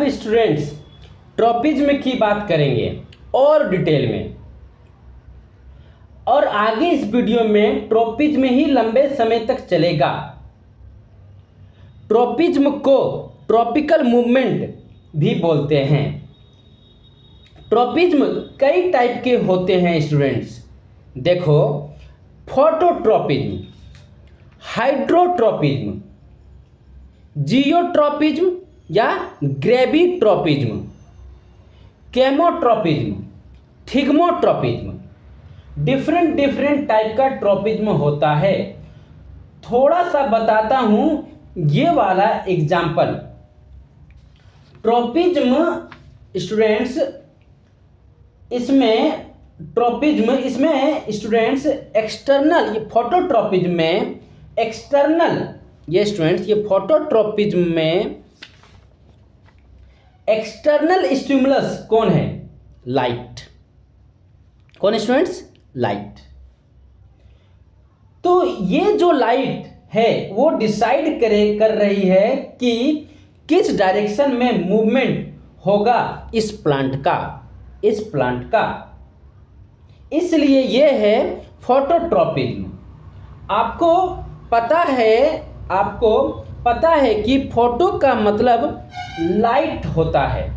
अब students tropism की बात करेंगे और डिटेल में, और आगे इस वीडियो में ट्रॉपिज्म ही लंबे समय तक चलेगा। ट्रॉपिज्म को ट्रॉपिकल मूवमेंट भी बोलते हैं। ट्रॉपिज्म कई टाइप के होते हैं स्टूडेंट्स। देखो, फोटोट्रॉपिज्म, हाइड्रोट्रॉपिज्म, जियोट्रॉपिज्म या ग्रेविट्रॉपिज्म, केमोट्रॉपिज्म, थिग्मोट्रॉपिज्म। डिफरेंट टाइप का ट्रॉपिज्म होता है। थोड़ा सा बताता हूं, ये वाला एग्जाम्पल ट्रॉपिज्म स्टूडेंट्स, इसमें स्टूडेंट्स एक्सटर्नल, ये फोटोट्रॉपिज्म में एक्सटर्नल, ये स्टूडेंट्स ये फोटोट्रॉपिज्म में एक्सटर्नल स्टिमुलस कौन है? लाइट। कौन स्टूडेंट्स? लाइट। तो ये जो लाइट है वो डिसाइड कर रही है कि किस डायरेक्शन में मूवमेंट होगा इस प्लांट का। इसलिए ये है फोटोट्रॉपिज्म। आपको पता है कि फोटो का मतलब लाइट होता है।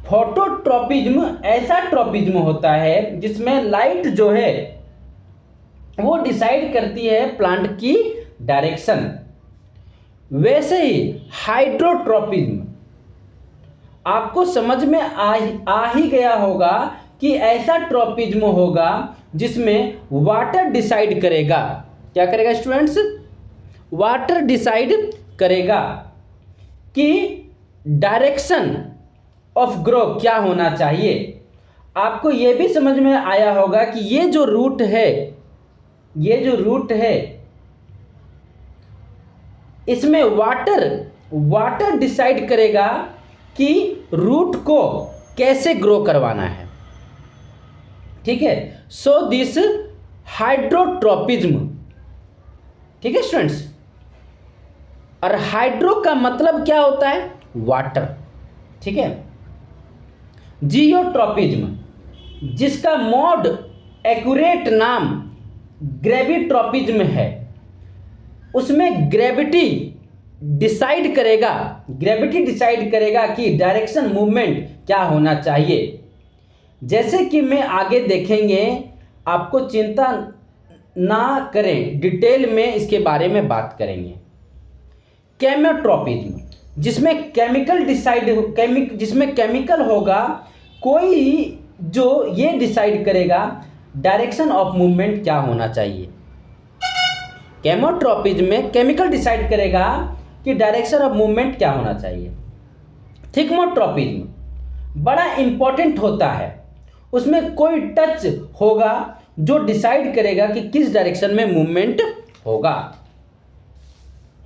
फोटोट्रॉपिज्म ऐसा ट्रॉपिज्म होता है जिसमें लाइट जो है वो डिसाइड करती है प्लांट की डायरेक्शन। वैसे ही हाइड्रोट्रॉपिज्म, आपको समझ में आ ही गया होगा कि ऐसा ट्रॉपिज्म होगा जिसमें वाटर डिसाइड करेगा। क्या करेगा स्टूडेंट्स? वाटर डिसाइड करेगा कि डायरेक्शन ऑफ ग्रो क्या होना चाहिए। आपको यह भी समझ में आया होगा कि ये जो रूट है इसमें वाटर डिसाइड करेगा कि रूट को कैसे ग्रो करवाना है। ठीक है, सो दिस हाइड्रोट्रॉपिज्म। ठीक है स्टूडेंट्स, और हाइड्रो का मतलब क्या होता है? वाटर। ठीक है। जियोट्रॉपिज्म, जिसका मोड एक्यूरेट नाम ग्रेविट्रॉपिज्म है, उसमें ग्रेविटी डिसाइड करेगा कि डायरेक्शन मूवमेंट क्या होना चाहिए। जैसे कि मैं आगे देखेंगे, आपको चिंता ना करें, डिटेल में इसके बारे में बात करेंगे। केमोट्रॉपिज्म, जिसमें केमिकल होगा कोई, जो ये डिसाइड करेगा डायरेक्शन ऑफ मूवमेंट क्या होना चाहिए। केमोट्रॉपिज्म में केमिकल डिसाइड करेगा कि डायरेक्शन ऑफ मूवमेंट क्या होना चाहिए। थिग्मोट्रॉपिज्म बड़ा इंपॉर्टेंट होता है, उसमें कोई टच होगा जो डिसाइड करेगा कि किस डायरेक्शन में मूवमेंट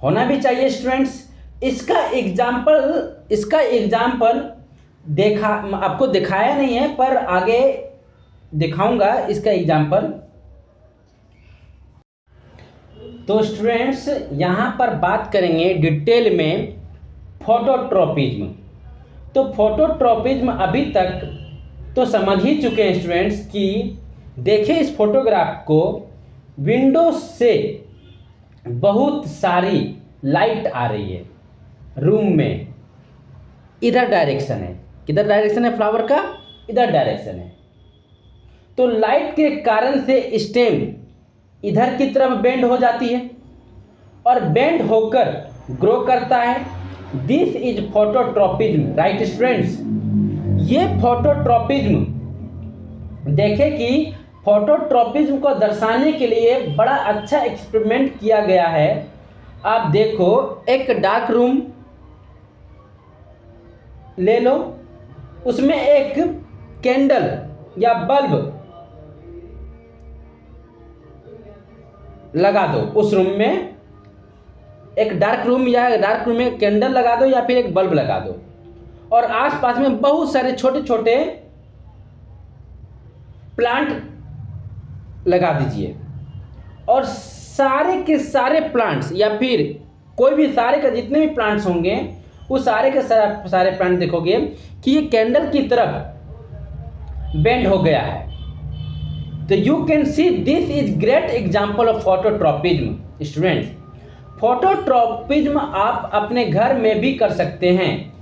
होना भी चाहिए स्टूडेंट्स। इसका एग्जाम्पल आपको दिखाया नहीं है, पर आगे दिखाऊंगा इसका एग्जाम्पल। तो स्टूडेंट्स यहाँ पर बात करेंगे डिटेल में फोटोट्रॉपिज्म। तो फोटोट्रॉपिज्म अभी तक तो समझ ही चुके हैं स्टूडेंट्स कि देखें इस फोटोग्राफ को, विंडो से बहुत सारी लाइट आ रही है रूम में। इधर डायरेक्शन है, किधर डायरेक्शन है फ्लावर का? इधर डायरेक्शन है। तो लाइट के कारण से स्टेम इधर की तरफ बेंड हो जाती है और बेंड होकर ग्रो करता है। This is phototropism, right students? ये फोटोट्रॉपिज्म, देखें कि फोटोट्रॉपिज्म को दर्शाने के लिए बड़ा अच्छा एक्सपेरिमेंट किया गया है। आप देखो, एक डार्क रूम ले लो, उसमें एक कैंडल या बल्ब लगा दो। उस रूम में एक डार्क रूम में कैंडल लगा दो या फिर एक बल्ब लगा दो, और आसपास में बहुत सारे छोटे छोटे प्लांट लगा दीजिए, और सारे के सारे प्लांट्स या फिर कोई भी सारे का जितने भी प्लांट्स होंगे वो सारे के सारे प्लांट देखोगे कि ये कैंडल की तरफ बेंड हो गया है। तो you can see this is great example of phototropism. Students, phototropism आप अपने घर में भी कर सकते हैं।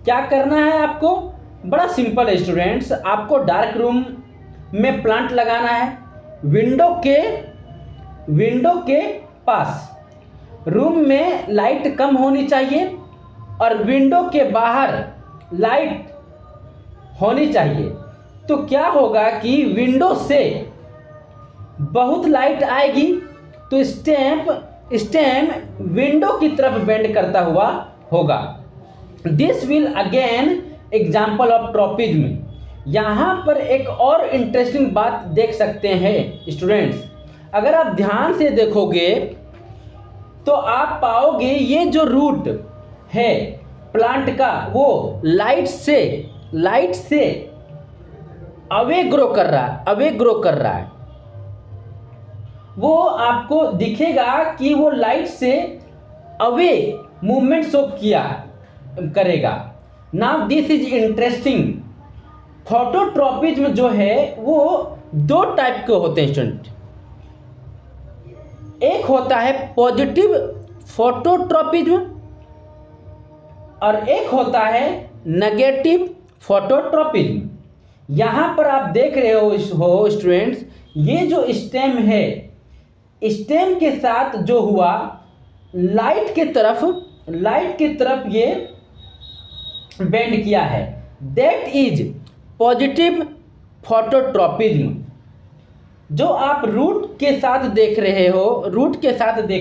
क्या करना है आपको? बड़ा सिंपल है स्टूडेंट्स, आपको डार्क रूम में प्लांट लगाना है, विंडो के पास। रूम में लाइट कम होनी चाहिए और विंडो के बाहर लाइट होनी चाहिए। तो क्या होगा कि विंडो से बहुत लाइट आएगी तो स्टेम विंडो की तरफ बेंड करता हुआ होगा। This will again example of tropism. यहाँ पर एक और इंटरेस्टिंग बात देख सकते हैं स्टूडेंट्स, अगर आप ध्यान से देखोगे तो आप पाओगे ये जो रूट है प्लांट का वो लाइट से अवे ग्रो कर रहा है। वो आपको दिखेगा कि वो लाइट से अवे मूवमेंट शो करेगा। Now this is interesting. Phototropism जो है वो दो टाइप के होते हैं स्टूडेंट। एक होता है पॉजिटिव फोटोट्रॉपिज्म और एक होता है नेगेटिव फोटोट्रॉपिज्म। यहाँ पर आप देख रहे हो स्टूडेंट्स, ये जो स्टेम है, स्टेम के साथ जो हुआ लाइट के तरफ ये बेंड किया है, दैट इज पॉजिटिव फोटोट्रॉपिज्म। जो आप रूट के साथ देख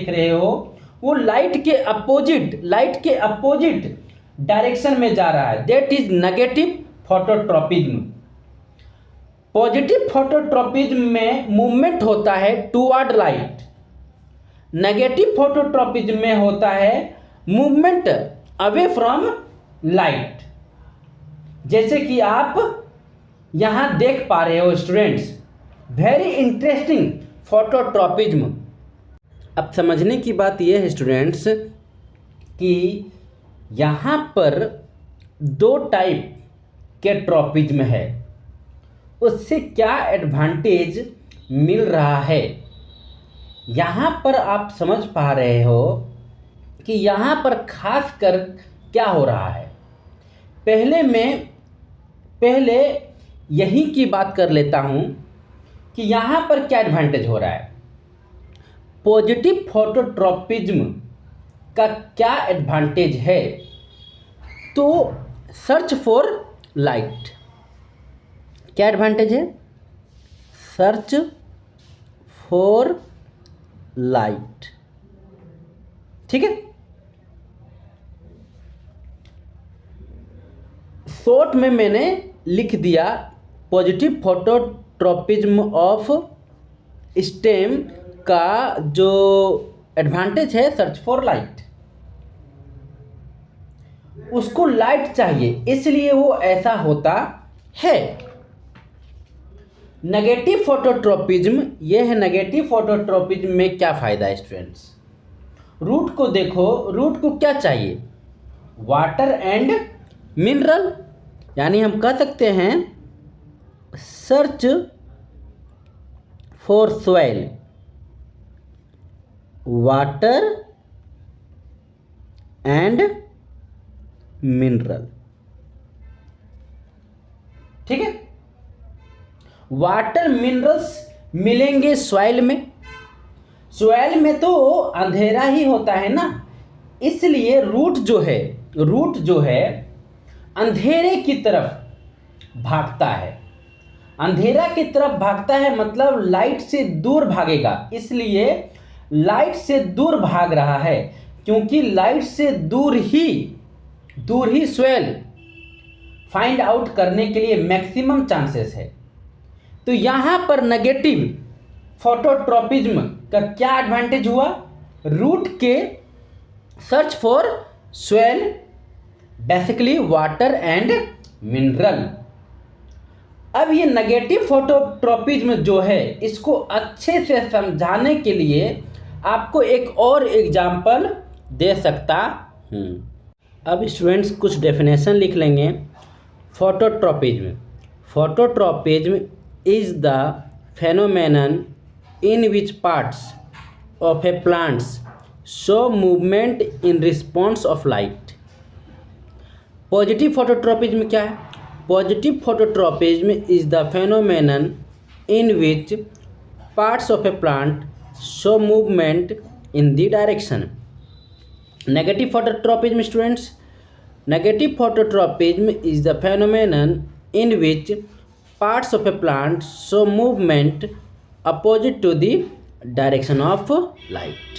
रहे हो वो लाइट के अपोजिट डायरेक्शन में जा रहा है, that is negative phototropism. Positive phototropism में मूवमेंट होता है टुवर्ड लाइट, नेगेटिव फोटोट्रॉपिज्म में होता है मूवमेंट अवे फ्रॉम लाइट। जैसे कि आप यहाँ देख पा रहे हो स्टूडेंट्स, वेरी इंटरेस्टिंग फोटोट्रॉपिज्म। अब समझने की बात यह है स्टूडेंट्स कि यहाँ पर दो टाइप के ट्रॉपिज्म है, उससे क्या एडवांटेज मिल रहा है। यहाँ पर आप समझ पा रहे हो कि यहाँ पर खास कर क्या हो रहा है। पहले यही की बात कर लेता हूँ कि यहाँ पर क्या एडवांटेज हो रहा है। पॉजिटिव फोटोट्रॉपिज्म का क्या एडवांटेज है, तो सर्च फॉर लाइट। क्या एडवांटेज है? Search for light. ठीक है, शॉर्ट में मैंने लिख दिया पॉजिटिव फोटोट्रॉपिज्म ऑफ स्टेम का जो एडवांटेज है सर्च फॉर लाइट। उसको लाइट चाहिए इसलिए वो ऐसा होता है। नेगेटिव फोटोट्रॉपिज्म, ये है नेगेटिव फोटोट्रॉपिज्म में क्या फ़ायदा है स्टूडेंट्स। रूट को देखो, रूट को क्या चाहिए? वाटर एंड मिनरल, यानी हम कह सकते हैं search for soil, water and mineral. ठीक है, वाटर मिनरल्स मिलेंगे सॉइल में। सॉइल में तो अंधेरा ही होता है ना, इसलिए रूट जो है अंधेरे की तरफ भागता है। अंधेरा की तरफ भागता है मतलब लाइट से दूर भागेगा, इसलिए लाइट से दूर भाग रहा है, क्योंकि लाइट से दूर ही सॉइल फाइंड आउट करने के लिए मैक्सिमम चांसेस है। तो यहाँ पर नेगेटिव फोटोट्रॉपिज्म का क्या एडवांटेज हुआ? रूट के search for soil, basically water and mineral. अब ये नेगेटिव फोटोट्रॉपिज्म जो है, इसको अच्छे से समझाने के लिए आपको एक और एग्जाम्पल दे सकता हूँ। अब स्टूडेंट्स कुछ डेफिनेशन लिख लेंगे। Phototropism, phototropism is the phenomenon in which parts of a plants show movement in response of light। Positive phototropism क्या है? Positive phototropism is the phenomenon in which parts of a plant show movement in the direction। Negative phototropism students, negative phototropism is the phenomenon in which parts of a plant show movement opposite to the direction of light।